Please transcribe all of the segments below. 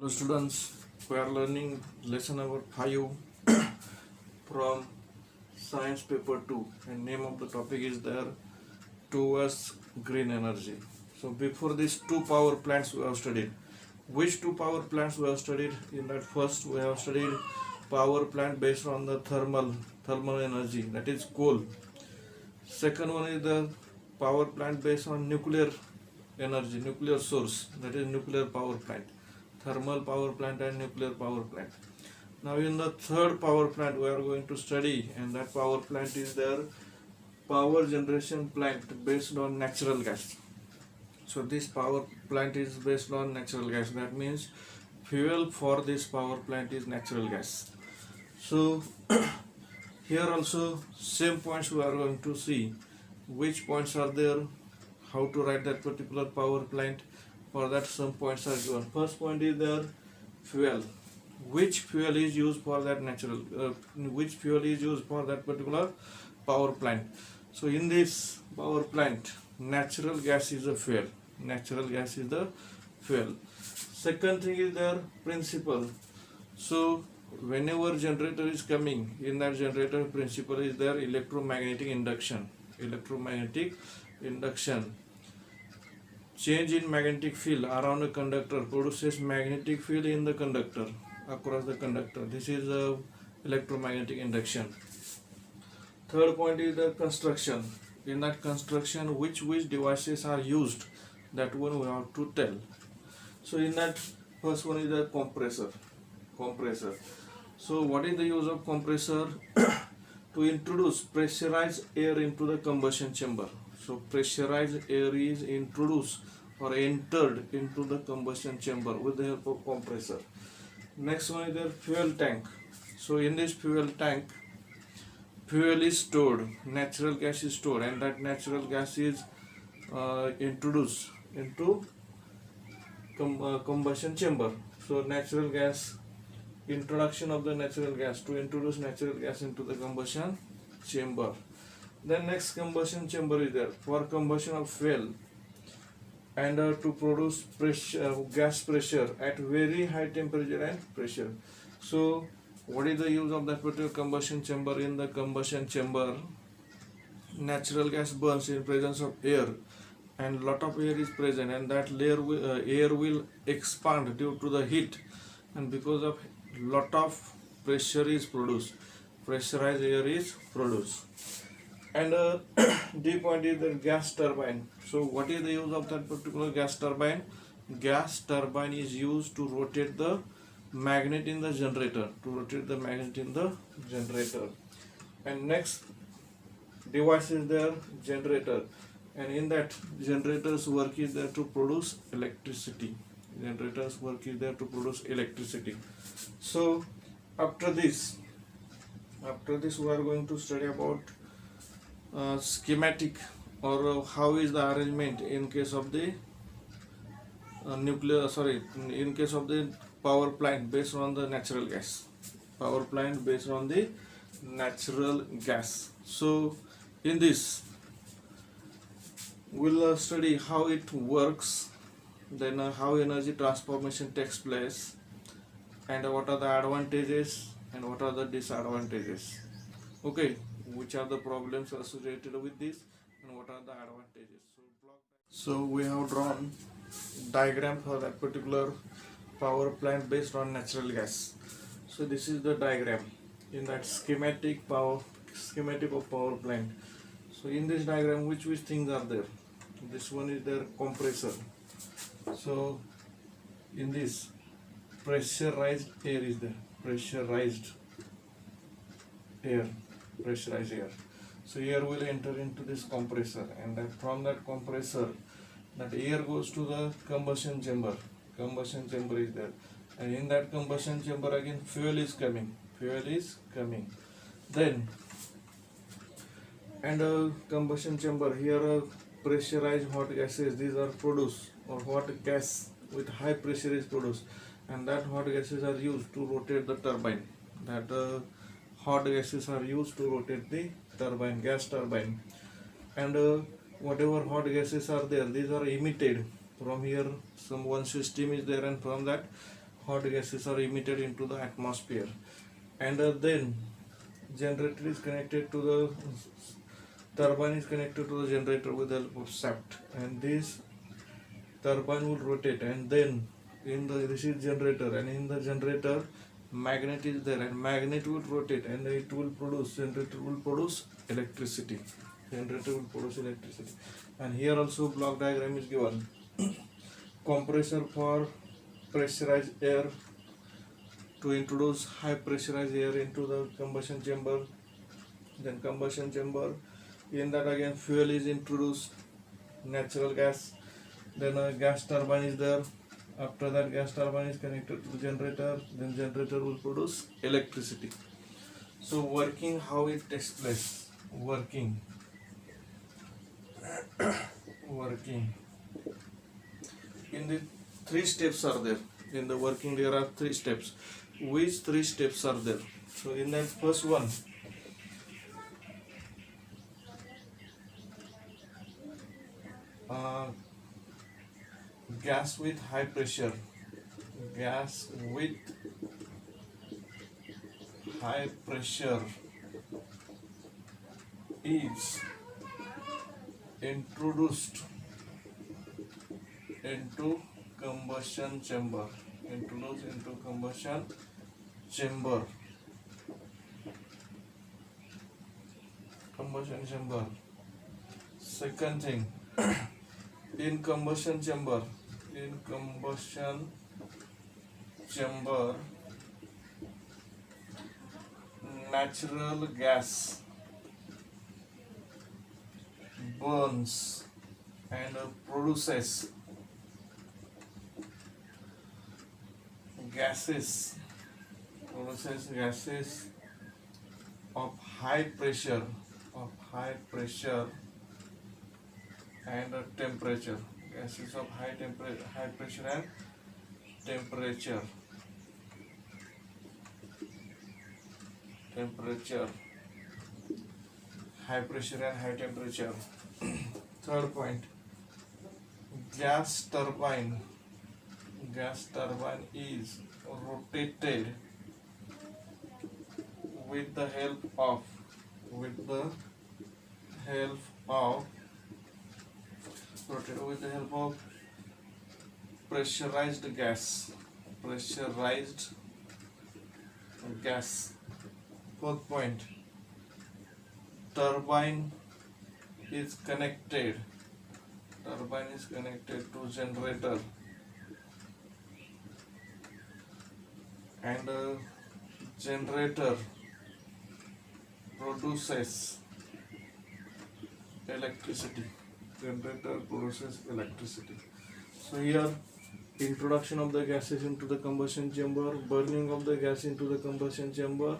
Hello students, we are learning lesson number 5 from science paper 2 and name of the topic is there towards green energy. So before these two power plants we have studied. Which two power plants we have studied? In that first we have studied power plant based on the thermal energy, that is coal. Second one is the power plant based on nuclear energy, nuclear source, that is nuclear power plant, thermal power plant and nuclear power plant. Now in the third power plant we are going to study, and that power plant is their power generation plant based on natural gas. So this power plant is based on natural gas, that means fuel for this power plant is natural gas. So here also same points we are going to see which points are there, how to write that particular power plant. For that some points are given. First point is there fuel. Which fuel is used for that which fuel is used for that particular power plant? So in this power plant natural gas is the fuel. Natural gas is the fuel. Second thing is their principle. So whenever generator is coming, in that generator principle is there electromagnetic induction. Electromagnetic induction. Change in magnetic field around a conductor produces magnetic field in the conductor, across the conductor. This is electromagnetic induction. Third point is the construction. In that construction, which devices are used, that one we have to tell. So in that first one is the compressor. So what is the use of compressor? To introduce pressurized air into the combustion chamber. So pressurized air is introduced or entered into the combustion chamber with the help of compressor. Next one is the fuel tank. So in this fuel tank, fuel is stored, natural gas is stored, and that natural gas is introduced into combustion chamber. So natural gas, introduction of the natural gas, to introduce natural gas into the combustion chamber. Then next combustion chamber is there for combustion of fuel and to produce gas pressure at very high temperature and pressure. So what is the use of that particular combustion chamber? In the combustion chamber, natural gas burns in presence of air, and lot of air is present, and that air will expand due to the heat, and because of lot of pressure is produced, pressurized air is produced. And D point is the gas turbine. So what is the use of that particular gas turbine? Gas turbine is used to rotate the magnet in the generator, And next device is their generator, and in that generator's work is there to produce electricity. So after this we are going to study about schematic, or how is the arrangement in case of the in case of the power plant based on the natural gas. So in this we'll study how it works, then how energy transformation takes place, and what are the advantages and what are the disadvantages. Okay, which are the problems associated with this and what are the advantages. So we have drawn diagram for that particular power plant based on natural gas. So this is the diagram in that schematic of power plant. So in this diagram, which things are there? This one is their compressor. So in this, pressurized air is there, pressurized air. So air will enter into this compressor, and then from that compressor, that air goes to the combustion chamber. Combustion chamber is there, and in that combustion chamber again fuel is coming. Then and combustion chamber, here pressurized hot gases, these are produced, or hot gas with high pressure is produced, and that hot gases are used to rotate the turbine. Hot gases are used to rotate the turbine, gas turbine, and whatever hot gases are there, these are emitted from here. One system is there, and from that hot gases are emitted into the atmosphere, and then generator is connected to the turbine is connected to the generator with the help of shaft, and this turbine will rotate, and then in the this is generator, and in the generator magnet is there, and magnet will rotate, and it will produce generator will produce electricity. Generator will produce electricity. And here also block diagram is given. Compressor for pressurized air, to introduce high pressurized air into the combustion chamber. Then combustion chamber, in that again fuel is introduced, natural gas. Then a gas turbine is there. After that gas turbine is connected to the generator, then generator will produce electricity. So working, how it takes place. Working in the three steps are there. In the working there are three steps. Which three steps are there? So in that first one, gas with high pressure is introduced into combustion chamber. Second thing, in combustion chamber, natural gas burns and produces gases of high pressure and temperature. Gases of high pressure and temperature. High pressure and high temperature. Third point, gas turbine is rotated with the help of pressurized gas. Fourth point, turbine is connected to generator, and generator produces electricity. So here, introduction of the gases into the combustion chamber, burning of the gas into the combustion chamber,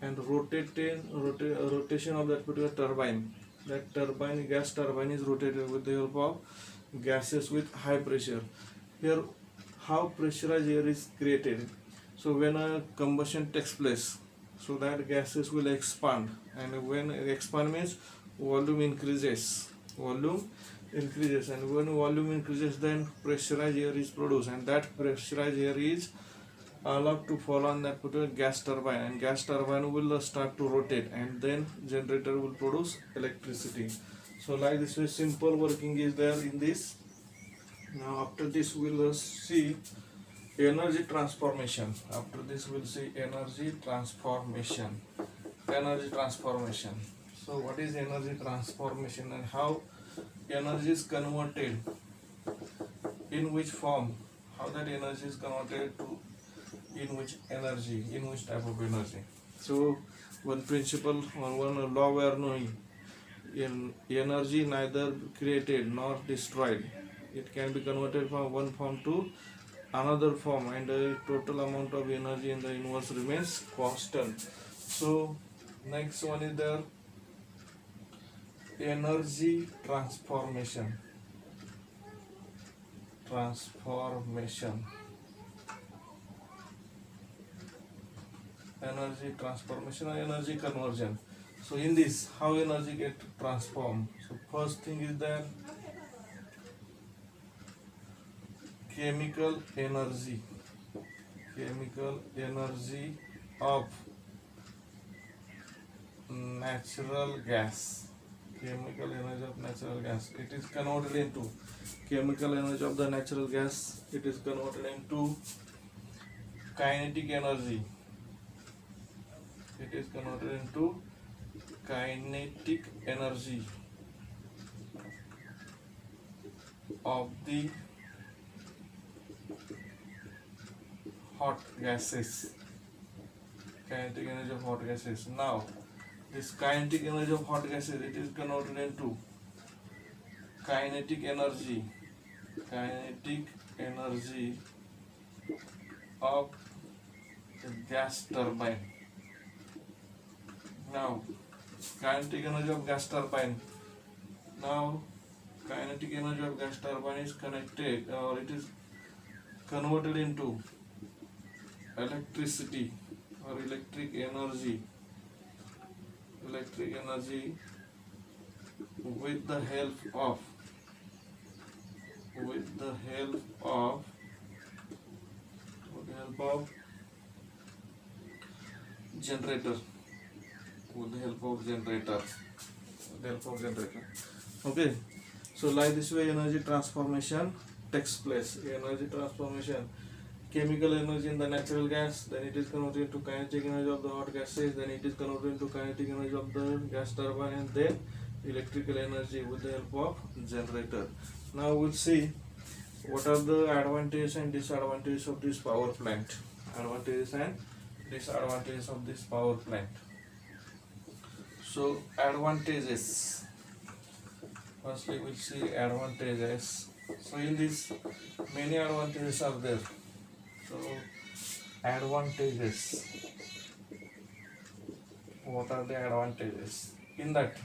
and rotation of that particular turbine. That gas turbine is rotated with the help of gases with high pressure. Here, how pressurized air is created. So when a combustion takes place, so that gases will expand, and when expand means volume increases, and when volume increases, then pressurized air is produced, and that pressurized air is allowed to fall on that particular gas turbine, and gas turbine will start to rotate, and then generator will produce electricity. So like this way simple working is there in this. Now after this we'll see energy transformation. Energy transformation. So what is energy transformation, and how energy is converted, in which form, how that energy is converted to in which type of energy. So one principle or one law we are knowing, in energy neither created nor destroyed. It can be converted from one form to another form, and the total amount of energy in the universe remains constant. So next one is the energy transformation. Energy transformation or energy conversion. So in this, how energy get transformed? So first thing is that chemical energy chemical energy of natural gas. Chemical energy of natural gas. It is converted into chemical energy of the natural gas. It is converted into kinetic energy. It is converted into kinetic energy of the hot gases. Kinetic energy of hot gases. Now, this kinetic energy of hot gases, it is converted into kinetic energy of the gas turbine. Now, kinetic energy of gas turbine. Now, kinetic energy of gas turbine is connected, or it is converted into electricity or electric energy with the help of generator. Okay, so like this way energy transformation takes place. Energy transformation, chemical energy in the natural gas, then it is converted into kinetic energy of the hot gases, then it is converted into kinetic energy of the gas turbine, and then electrical energy with the help of generator. Now we'll see what are the advantages and disadvantages of this power plant. Advantages and disadvantages of this power plant. So advantages. Firstly, we'll see advantages. So in this, many advantages are there. So advantages. What are the advantages in that?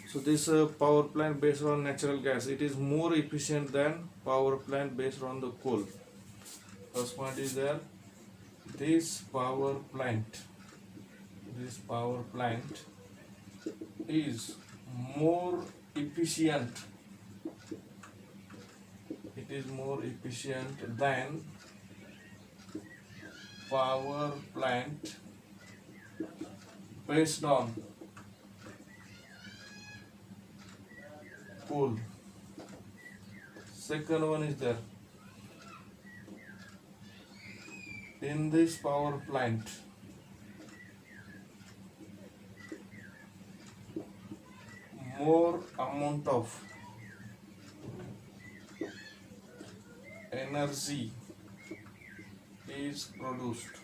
So this power plant based on natural gas, it is more efficient than power plant based on the coal. First point is there. This power plant is more efficient. It is more efficient than power plant based on coal. Second one is there. In this power plant, more amount of energy is produced.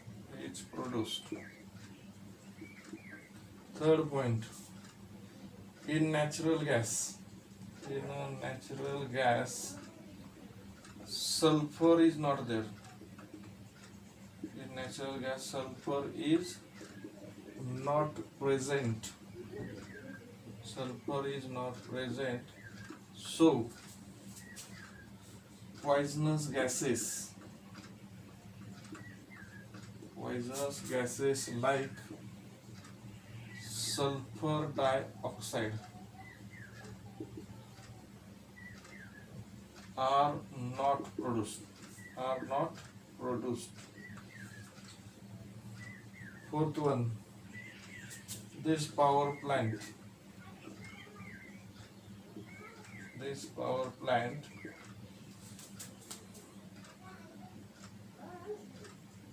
Third point, in natural gas, sulfur is not there. In natural gas, sulfur is not present. So poisonous gases like sulfur dioxide are not produced. Fourth one, this power plant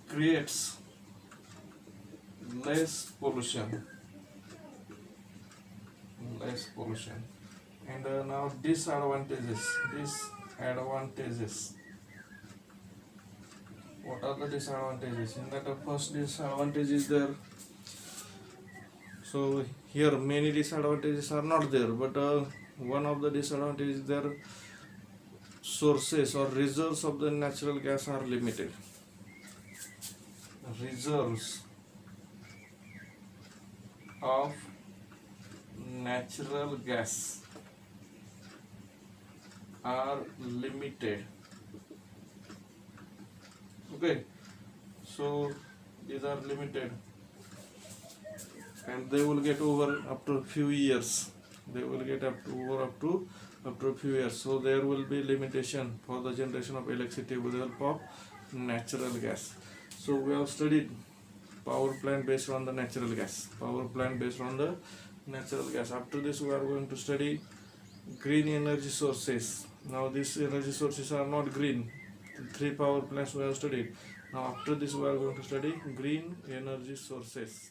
creates less pollution. And now disadvantages. What are the disadvantages? In that, the first disadvantage is there. So here many disadvantages are not there, but one of the disadvantages is there. Sources or reserves of the natural gas are limited. Reserves of natural gas are limited. Okay, so these are limited, and they will get over after a few years. So there will be limitation for the generation of electricity with the help of natural gas. So we have studied power plant based on the natural gas. Power plant based on the natural gas. After this we are going to study green energy sources. Now these energy sources are not green. The 3 power plants we have studied. Now after this we are going to study green energy sources.